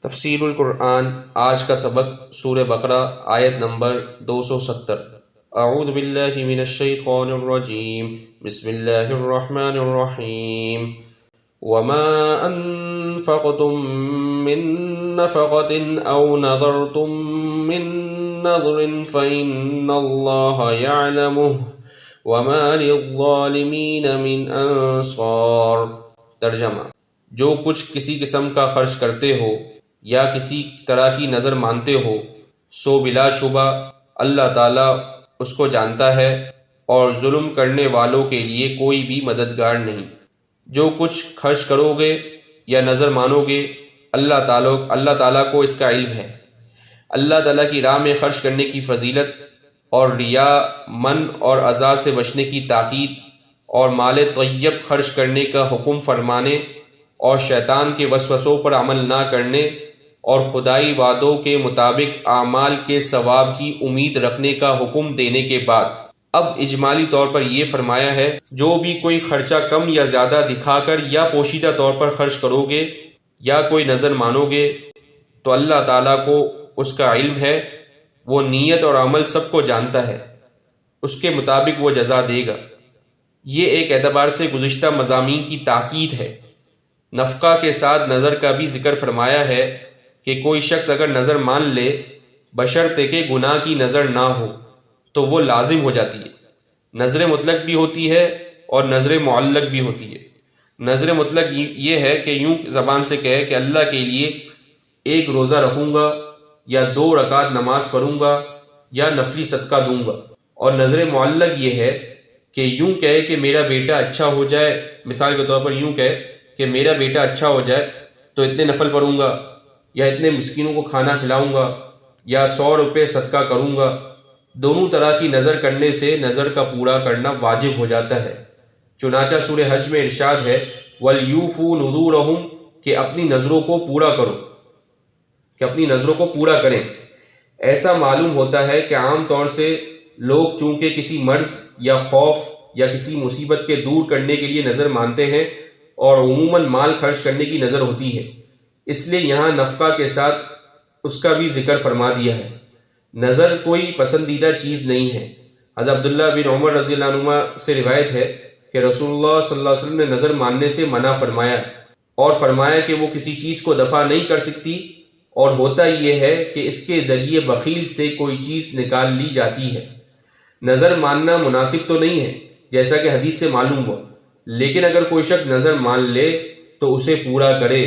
تفسیر القرآن آج کا سبق سورہ بقرہ آیت نمبر 270۔ اعوذ باللہ من الشیطان الرجیم، بسم اللہ الرحمن الرحیم۔ وما انفقتم من نفقة او نذرتم من نذر فإن اللہ يعلمه وما للظالمین من انصار۔ ترجمہ: جو کچھ کسی قسم کا خرچ کرتے ہو یا کسی طرح کی نظر مانتے ہو، سو بلا شبہ اللہ تعالیٰ اس کو جانتا ہے، اور ظلم کرنے والوں کے لیے کوئی بھی مددگار نہیں۔ جو کچھ خرچ کرو گے یا نظر مانو گے، اللہ تعالیٰ کو اس کا علم ہے۔ اللہ تعالیٰ کی راہ میں خرچ کرنے کی فضیلت اور ریا، من اور اذا سے بچنے کی تاکید، اور مال طیب خرچ کرنے کا حکم فرمانے، اور شیطان کے وسوسوں پر عمل نہ کرنے، اور خدائی وعدوں کے مطابق اعمال کے ثواب کی امید رکھنے کا حکم دینے کے بعد اب اجمالی طور پر یہ فرمایا ہے، جو بھی کوئی خرچہ کم یا زیادہ دکھا کر یا پوشیدہ طور پر خرچ کرو گے یا کوئی نظر مانو گے تو اللہ تعالیٰ کو اس کا علم ہے، وہ نیت اور عمل سب کو جانتا ہے، اس کے مطابق وہ جزا دے گا۔ یہ ایک اعتبار سے گزشتہ مضامین کی تاکید ہے۔ نفقہ کے ساتھ نظر کا بھی ذکر فرمایا ہے کہ کوئی شخص اگر نظر مان لے بشرطے کہ گناہ کی نظر نہ ہو تو وہ لازم ہو جاتی ہے۔ نظر مطلق بھی ہوتی ہے اور نظر معلق بھی ہوتی ہے۔ نظر مطلق یہ ہے کہ یوں زبان سے کہے کہ اللہ کے لیے ایک روزہ رکھوں گا یا 2 رکعت نماز پڑھوں گا یا نفلی صدقہ دوں گا، اور نظر معلق یہ ہے کہ یوں کہے کہ میرا بیٹا اچھا ہو جائے، مثال کے طور پر یوں کہے کہ میرا بیٹا اچھا ہو جائے تو اتنے نفل پڑھوں گا، یا اتنے مسکینوں کو کھانا کھلاؤں گا، یا 100 روپے صدقہ کروں گا۔ دونوں طرح کی نظر کرنے سے نظر کا پورا کرنا واجب ہو جاتا ہے۔ چنانچہ سورہ حج میں ارشاد ہے وَلْيُوفُوا نُذُورَهُمْ، کہ اپنی نظروں کو پورا کرو، کہ اپنی نظروں کو پورا کریں۔ ایسا معلوم ہوتا ہے کہ عام طور سے لوگ چونکہ کسی مرض یا خوف یا کسی مصیبت کے دور کرنے کے لیے نظر مانتے ہیں، اور عموماً مال خرچ کرنے کی نظر ہوتی ہے، اس لیے یہاں نفقہ کے ساتھ اس کا بھی ذکر فرما دیا ہے۔ نظر کوئی پسندیدہ چیز نہیں ہے۔ حضرت عبداللہ بن عمر رضی اللہ عنہما سے روایت ہے کہ رسول اللہ صلی اللہ علیہ وسلم نے نظر ماننے سے منع فرمایا، اور فرمایا کہ وہ کسی چیز کو دفع نہیں کر سکتی، اور ہوتا یہ ہے کہ اس کے ذریعے بخیل سے کوئی چیز نکال لی جاتی ہے۔ نظر ماننا مناسب تو نہیں ہے جیسا کہ حدیث سے معلوم ہوا، لیکن اگر کوئی شخص نظر مان لے تو اسے پورا کرے۔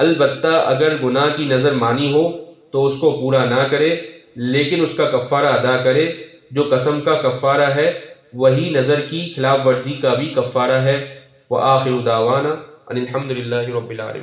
البتہ اگر گناہ کی نظر مانی ہو تو اس کو پورا نہ کرے، لیکن اس کا کفارہ ادا کرے۔ جو قسم کا کفارہ ہے وہی نظر کی خلاف ورزی کا بھی کفارہ ہے۔ وآخر دعوانا ان الحمد للہ رب العالمین۔